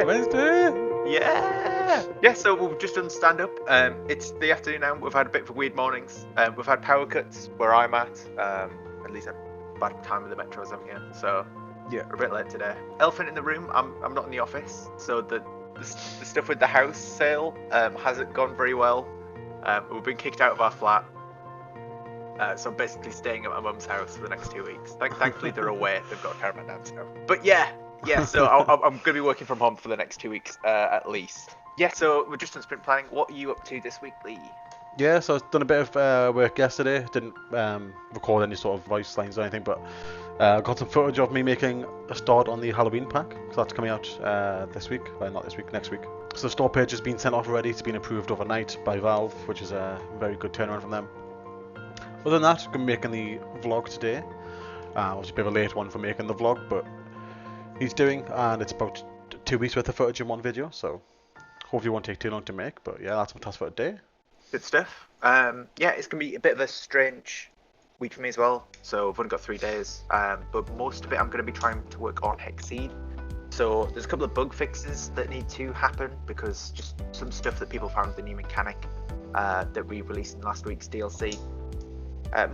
Wednesday. Yeah, so we've just done stand-up. It's the afternoon now. We've had a bit of weird mornings. We've had power cuts where I'm at least a bad time with the metro as I'm here. So Yeah. we're a bit late today. Elephant in the room, I'm not in the office. So the stuff with the house sale hasn't gone very well. We've been kicked out of our flat. So I'm basically staying at my mum's house for the next 2 weeks. Thankfully they're away. They've got a caravan down south. But yeah, so I'm going to be working from home for the next 2 weeks at least. Yeah, so we're just on sprint planning. What are you up to this week, Lee? Yeah, so I've done a bit of work yesterday. Didn't record any sort of voice lines or anything, but got some footage of me making a start on the Halloween pack. So that's coming out this week. Well, not this week, next week. So the store page has been sent off already. It's been approved overnight by Valve, which is a very good turnaround from them. Other than that, I'm going to be making the vlog today. Obviously a bit of a late one for making the vlog, but he's doing, and it's about 2 weeks worth of footage in one video, so hopefully it won't take too long to make. But yeah, that's my task for today. Good stuff. Yeah, it's going to be a bit of a strange week for me as well. So I've only got 3 days, but most of it I'm going to be trying to work on hexceed. So there's a couple of bug fixes that need to happen because just some stuff that people found with the new mechanic that we released in last week's DLC.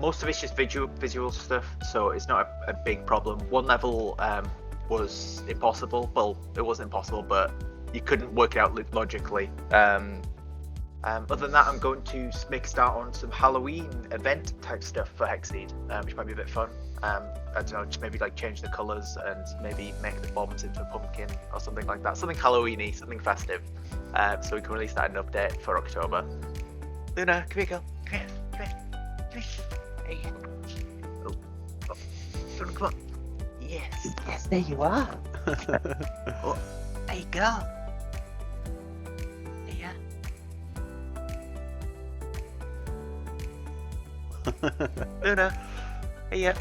Most of it's just visual stuff, so it's not a big problem. One level was impossible. Well, it wasn't impossible, but you couldn't work it out logically. Other than that, I'm going to make a start on some Halloween event type stuff for hexceed, which might be a bit fun. I don't know, just maybe like change the colours and maybe make the bombs into a pumpkin or something like that. Something Halloween-y, something festive. So we can release that in an update for October. Luna, come here, girl. Come here. Hey. Oh. Luna, come on. Yes, there you are. Oh, there you go. Yeah. Luna, hey.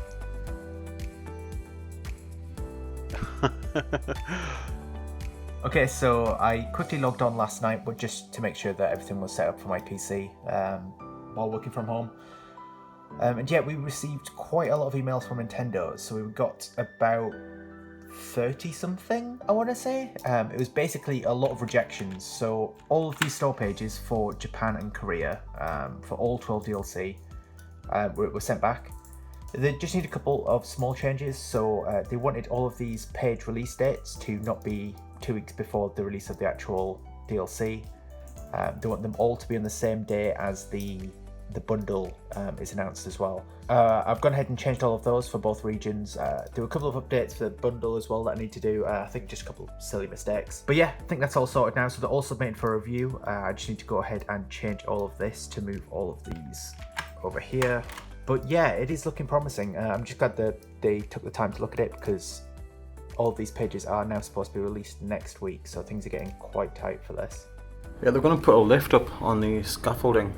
Okay, so I quickly logged on last night, but just to make sure that everything was set up for my PC while working from home. And yeah, we received quite a lot of emails from Nintendo, so we got about 30 something, I want to say. It was basically a lot of rejections, so all of these store pages for Japan and Korea, for all 12 DLC, were sent back. They just need a couple of small changes, so they wanted all of these page release dates to not be 2 weeks before the release of the actual DLC. They want them all to be on the same day as the bundle is announced as well. I've gone ahead and changed all of those for both regions. There were a couple of updates for the bundle as well that I need to do. I think just a couple of silly mistakes. But yeah, I think that's all sorted now, so they're all submitted for review. I just need to go ahead and change all of this to move all of these over here. But yeah, it is looking promising. I'm just glad that they took the time to look at it because all of these pages are now supposed to be released next week, so things are getting quite tight for this. Yeah, they're going to put a lift up on the scaffolding.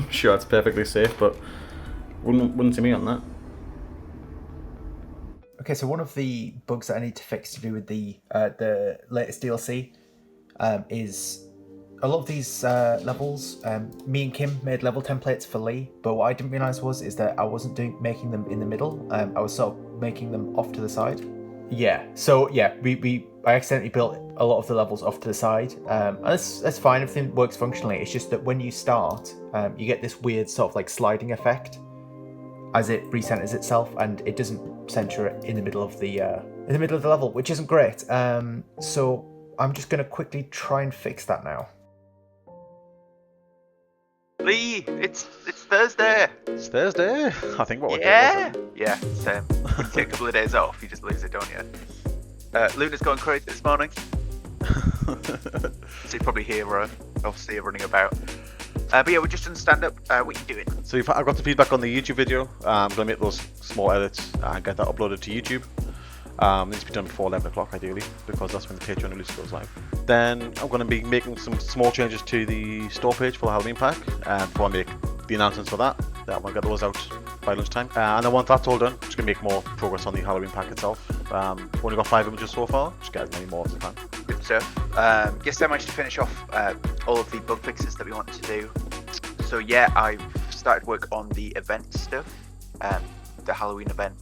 Sure, it's perfectly safe, but wouldn't see me on that. Okay, so one of the bugs that I need to fix to do with the latest DLC is a lot of these levels. Me and Kim made level templates for Lee, but what I didn't realise is that I wasn't making them in the middle. I was sort of making them off to the side. Yeah, so yeah, I accidentally built a lot of the levels off to the side. And that's fine, everything works functionally. It's just that when you start, you get this weird sort of like sliding effect as it recenters itself, and it doesn't center it in the middle of the level, which isn't great. So I'm just gonna quickly try and fix that now. Lee, it's Thursday. It's Thursday. I think what Yeah, same. When you take a couple of days off, you just lose it, don't you? Luna's going crazy this morning. So you probably hear her, obviously, running about. But yeah, we're just on stand-up. What are you doing? So I've got the feedback on the YouTube video. I'm going to make those small edits and get that uploaded to YouTube. It needs to be done before 11 o'clock ideally, because that's when the Patreon release goes live. Then I'm going to be making some small changes to the store page for the Halloween pack before I make the announcements for that. I want to get those out by lunchtime. And then once that's all done, I'm just going to make more progress on the Halloween pack itself. Only got 5 images so far, just get as many more as I can. Good stuff. Yes, I managed to finish off all of the bug fixes that we wanted to do. So yeah, I've started work on the event stuff, the Halloween event.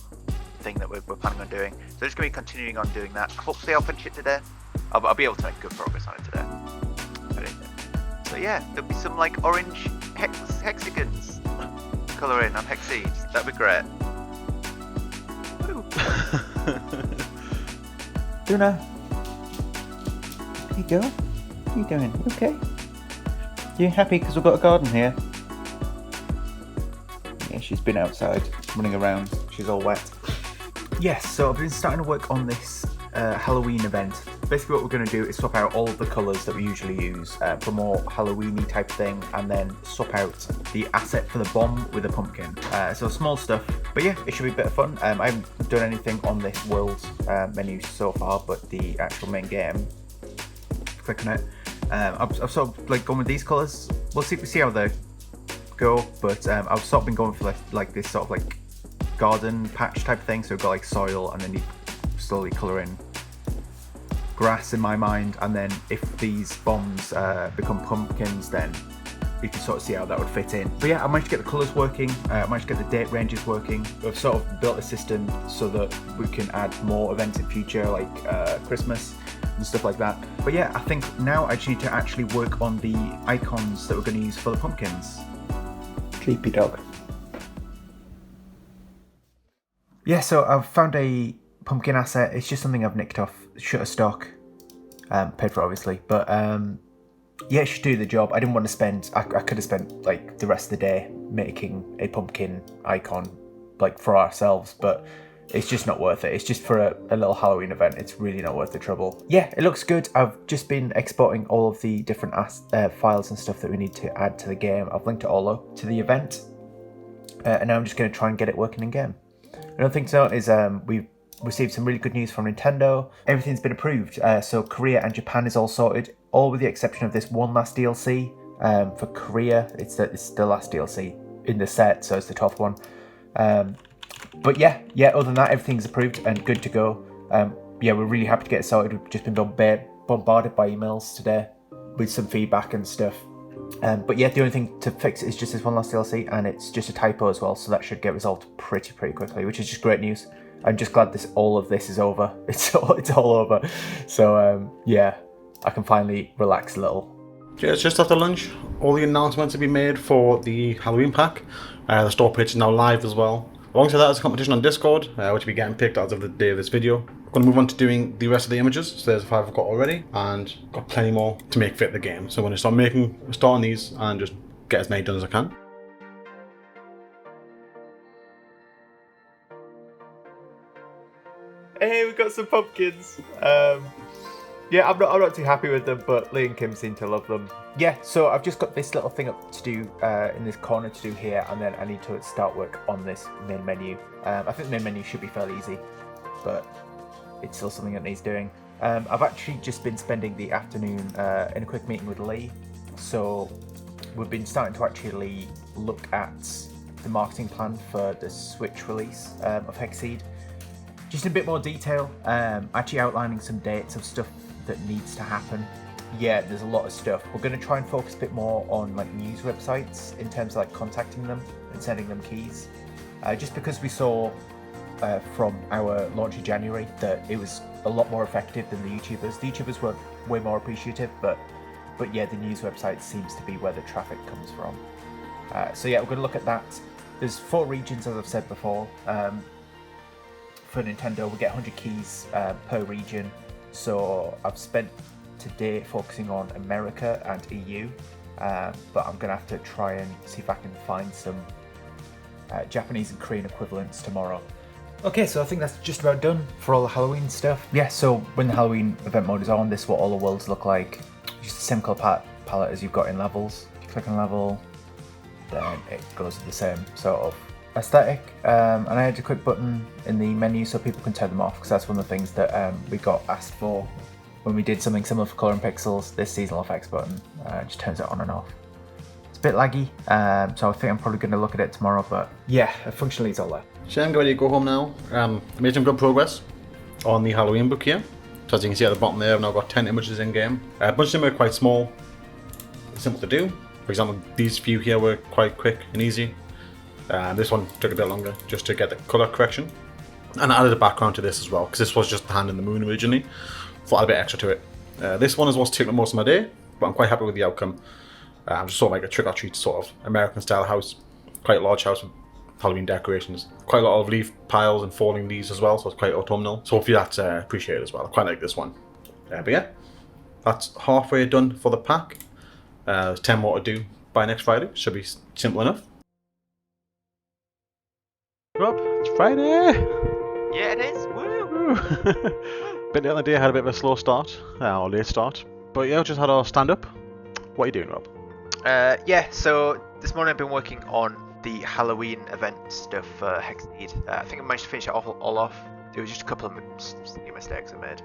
thing that we're planning on doing. So just going to be continuing on doing that. Hopefully I'll finish it today. I'll be able to make good progress on it today. So yeah, there'll be some like orange hexagons colouring on hexceed. That'd be great. Luna, there you go. What are you doing? Okay. You happy because we've got a garden here? Yeah, she's been outside running around. She's all wet. Yes, so I've been starting to work on this Halloween event. Basically what we're going to do is swap out all of the colours that we usually use for more Halloween-y type thing, and then swap out the asset for the bomb with a pumpkin. So small stuff, but yeah, it should be a bit of fun. I haven't done anything on this world menu so far, but the actual main game, click on it. I've sort of like gone with these colours. We'll see how they go, but I've sort of been going for like this sort of like garden patch type thing. So we've got like soil, and then you slowly colour in grass in my mind, and then if these bombs become pumpkins, then you can sort of see how that would fit in. But yeah, I managed to get the colours working, I managed to get the date ranges working. We've sort of built a system so that we can add more events in future, like Christmas and stuff like that. But yeah, I think now I just need to actually work on the icons that we're going to use for the pumpkins. Sleepy dog. Yeah, so I've found a pumpkin asset. It's just something I've nicked off Shutterstock, paid for obviously, but yeah, it should do the job. I didn't want to spend, I could have spent like the rest of the day making a pumpkin icon like for ourselves, but it's just not worth it. It's just for a little Halloween event. It's really not worth the trouble. Yeah, it looks good. I've just been exporting all of the different files and stuff that we need to add to the game. I've linked it all up to the event, and now I'm just going to try and get it working in game. Another thing to note is we've received some really good news from Nintendo. Everything's been approved, so Korea and Japan is all sorted, all with the exception of this one last DLC. For Korea, it's the last DLC in the set, so it's the 12th one. But yeah, other than that, everything's approved and good to go. Yeah, we're really happy to get it sorted. We've just been bombarded by emails today with some feedback and stuff. But yeah, the only thing to fix is just this one last DLC, and it's just a typo as well, so that should get resolved pretty quickly, which is just great news. I'm just glad all of this is over. It's all over. So yeah, I can finally relax a little. Yeah, it's just after lunch. All the announcements have been made for the Halloween pack. The store page is now live as well. Alongside that is a competition on Discord, which will be getting picked as of the day of this video. I'm going to move on to doing the rest of the images. So there's 5 I've got already, and got plenty more to make fit the game. So I'm going to start on these and just get as many done as I can. Hey, we've got some pumpkins. Yeah, I'm not too happy with them, but Lee and Kim seem to love them. Yeah, so I've just got this little thing up to do in this corner to do here, and then I need to start work on this main menu. I think the main menu should be fairly easy, but it's still something that needs doing. I've actually just been spending the afternoon in a quick meeting with Lee, so we've been starting to actually look at the marketing plan for the Switch release of Hexceed. Just in a bit more detail, actually outlining some dates of stuff that needs to happen. Yeah, there's a lot of stuff. We're going to try and focus a bit more on like news websites in terms of like contacting them and sending them keys. Just because we saw from our launch in January that it was a lot more effective than the YouTubers. The YouTubers were way more appreciative, but yeah, the news website seems to be where the traffic comes from. So yeah, we're going to look at that. There's 4 regions, as I've said before. For Nintendo, we get 100 keys per region. So I've spent today focusing on America and EU, but I'm gonna have to try and see if I can find some Japanese and Korean equivalents tomorrow. Okay, so I think that's just about done for all the Halloween stuff. Yeah, so when the Halloween event mode is on, this is what all the worlds look like. Just the same colour palette as you've got in levels. If you click on level, then it goes with the same sort of aesthetic, and I had a quick button in the menu so people can turn them off, because that's one of the things that we got asked for when we did something similar for Colour and Pixels. This seasonal effects button just turns it on and off. It's a bit laggy, so I think I'm probably going to look at it tomorrow, but yeah, functionally it's all there. So I'm ready to go home now. I made some good progress on the Halloween book here. So as you can see at the bottom there, I've now got 10 images in game. A bunch of them are quite small, simple to do. For example, these few here were quite quick and easy. This one took a bit longer just to get the colour correction. And I added a background to this as well, because this was just the hand and the moon originally. Thought I'd add a bit extra to it. This one is what's taking up most of my day, but I'm quite happy with the outcome. I'm just sort of like a trick-or-treat sort of American-style house. Quite a large house with Halloween decorations. Quite a lot of leaf piles and falling leaves as well, so it's quite autumnal. So hopefully that's appreciated as well. I quite like this one. But yeah, that's halfway done for the pack. There's 10 more to do by next Friday. Should be simple enough. Rob, it's Friday! Yeah, it is. Woo! Bit the other day, had a bit of a slow start, or late start. But yeah, we just had our stand-up. What are you doing, Rob? Yeah, so this morning I've been working on the Halloween event stuff for hexceed. I think I managed to finish it all off. There was just a couple of silly mistakes I made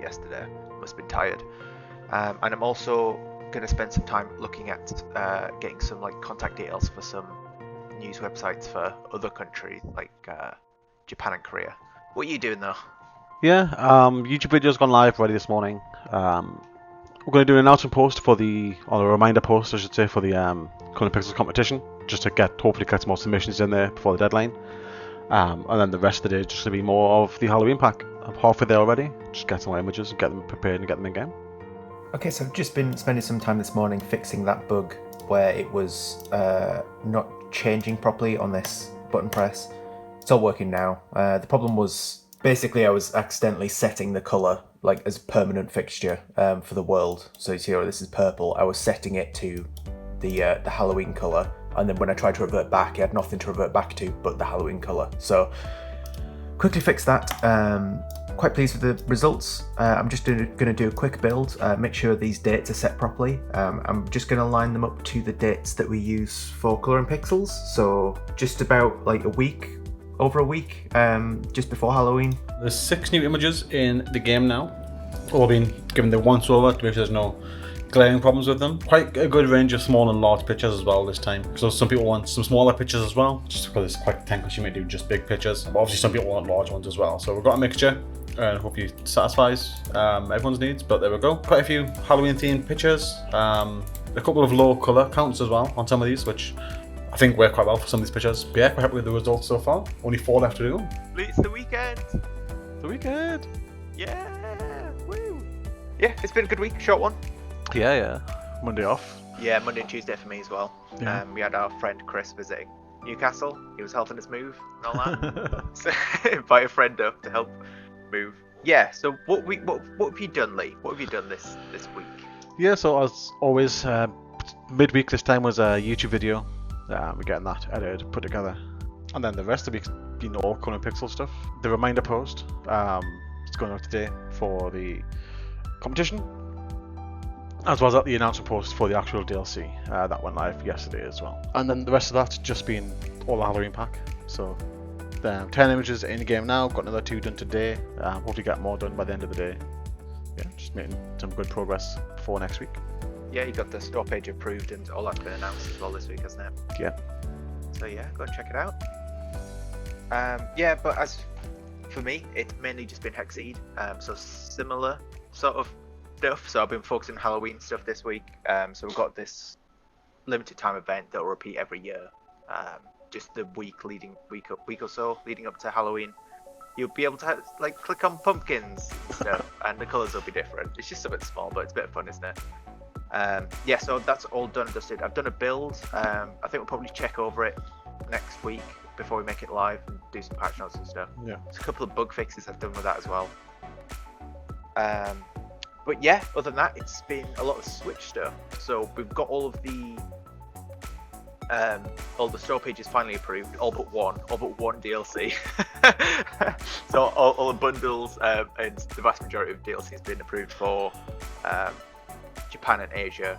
yesterday. Must have been tired. And I'm also going to spend some time looking at getting some like contact details for some news websites for other countries like Japan and Korea. What are you doing though? Yeah, YouTube video's gone live already this morning. We're going to do an announcement post or a reminder post, I should say, for the Colouring Pixels competition, just to hopefully get some more submissions in there before the deadline. And then the rest of the day is just going to be more of the Halloween pack. I'm halfway there already. Just get some more images, get them prepared and get them in game. Okay, so I've just been spending some time this morning fixing that bug where it was not changing properly on this button press. It's all working now. The problem was basically I was accidentally setting the colour like as a permanent fixture for the world. So you see, this is purple. I was setting it to the Halloween colour, and then when I tried to revert back, it had nothing to revert back to but the Halloween colour. So quickly fixed that. Quite pleased with the results. I'm just going to do a quick build, make sure these dates are set properly. I'm just going to line them up to the dates that we use for Colouring Pixels. So just about like over a week, just before Halloween. There's 6 new images in the game now. All been given the once over to make sure there's no glaring problems with them. Quite a good range of small and large pictures as well this time. So some people want some smaller pictures as well, just because it's quite time consuming to do just big pictures. But obviously some people want large ones as well. So we've got a mixture, and hopefully it satisfies everyone's needs. But there we go. Quite a few Halloween themed pictures. A couple of low colour counts as well on some of these, which I think work quite well for some of these pictures. But yeah, quite happy with the results so far. Only 4 left to do. It's the weekend. The weekend. Yeah. Woo. Yeah, it's been a good week. Short one. Yeah. Monday off. Yeah, Monday and Tuesday for me as well. Yeah. We had our friend Chris visiting Newcastle. He was helping us move and all that. So invite a friend up to help move. Yeah. So what have you done, Lee? What have you done this week? Yeah. So as always, midweek this time was a YouTube video. We're getting that edited, put together, and then the rest of the week's been all Colouring Pixel stuff. The reminder post, it's going out today for the competition, as well as the announcement post for the actual DLC that went live yesterday as well. And then the rest of that's just been all the Halloween pack. So 10 images in the game now. Got another 2 done today. Hopefully get more done by the end of the day. Yeah, just making some good progress before next week. Yeah, you got the store page approved and all that's been announced as well this week, hasn't it? Yeah. So yeah, go and check it out. Yeah, but as for me, it's mainly just been hexceed. So similar sort of stuff. So I've been focusing on Halloween stuff this week. So we've got this limited time event that will repeat every year. Just the week or so leading up to Halloween. You'll be able to like click on pumpkins and stuff, and the colours will be different. It's just something small, but it's a bit of fun, isn't it? Yeah, so that's all done and dusted. I've done a build. I think we'll probably check over it next week before we make it live and do some patch notes and stuff. Yeah. There's a couple of bug fixes I've done with that as well. But yeah, other than that, it's been a lot of Switch stuff. So we've got all the store pages finally approved, all but one DLC. So all the bundles and the vast majority of DLC has been approved for Japan and Asia.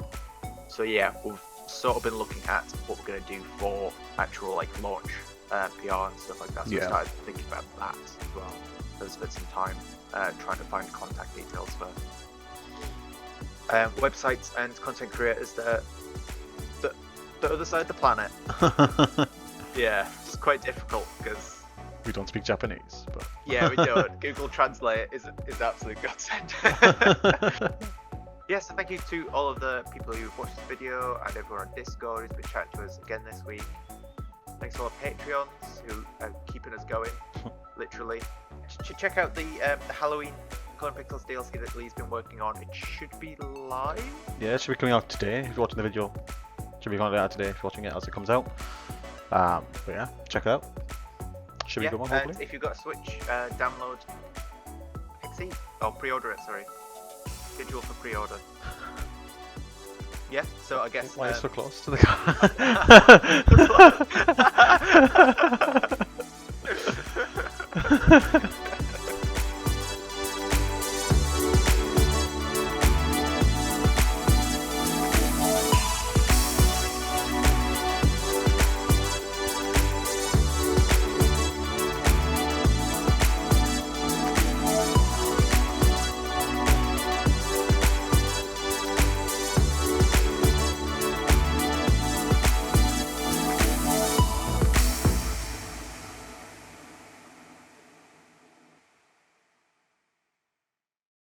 So yeah, we've sort of been looking at what we're going to do for actual like launch PR and stuff like that. So we started thinking about that as well. So I spent some time trying to find contact details for websites and content creators that the other side of the planet. Yeah, it's quite difficult because we don't speak Japanese, but yeah, we don't. Google Translate is absolute godsend. Yes, so thank you to all of the people who watched this video and everyone on Discord who's been chatting to us again this week. Thanks to all our Patreons who are keeping us going. literally. Check out the Halloween Colin Pixels DLC that Lee's been working on. It should be live. Yeah, it should be coming out today if you're watching the video. Should be coming out today if you're watching it as it comes out. But yeah, check it out. Should be a good one, hopefully. And if you've got a Switch, download hexceed. Oh, pre-order it, sorry. Schedule for pre-order. Yeah, so I guess... Why are you so close to the car?